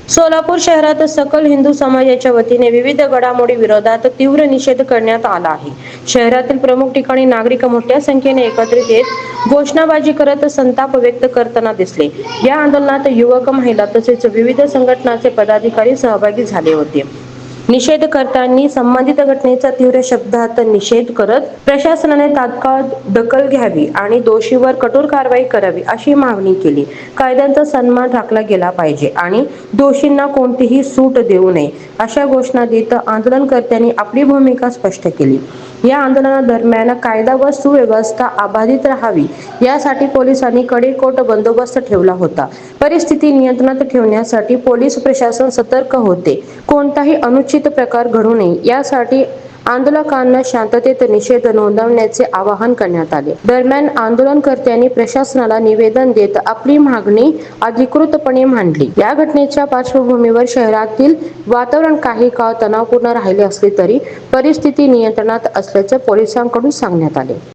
सोलापूर शहरात सकल हिंदू समाजाच्या वतीने विविध घडामोडी विरोधात तीव्र निषेध करण्यात आला आहे. शहरातील प्रमुख ठिकाणी नागरिक मोठ्या संख्येने एकत्रित येत घोषणाबाजी करत संताप व्यक्त करताना दिसले. या आंदोलनात युवक, महिला तसेच विविध संघटनांचे पदाधिकारी सहभागी झाले होते. निषेध करताना संबंधित घटनेचा तीव्र शब्दात निषेध करत प्रशासनाने तात्काळ दखल घ्यावी आणि दोषींवर कठोर कारवाई करावी अशी मागणी केली. कायद्याचा सन्मान राखला गेला पाहिजे आणि दोषींना कोणतीही सूट देऊ नये अशा घोषणा देत आंदोलनकर्त्यांनी आपली भूमिका स्पष्ट केली. या आंदोलनादरम्यान कायदा व सुव्यवस्था अबाधित राहावी यासाठी पोलिसांनी कडेकोट बंदोबस्त ठेवला होता. परिस्थिती नियंत्रणात ठेवण्यासाठी पोलीस प्रशासन सतर्क होते. कोणताही अनुचित प्रकार घडू नये यासाठी आंदोलकांना शांततेत निषेध नोंदवण्याचे आवाहन करण्यात आले. दरम्यान आंदोलनकर्त्यांनी प्रशासनाला निवेदन देत आपली मागणी अधिकृतपणे मांडली. या घटनेच्या पार्श्वभूमीवर शहरातील वातावरण काही काळ तणावपूर्ण राहिले असले तरी परिस्थिती नियंत्रणात असल्याचे पोलिसांकडून सांगण्यात आले.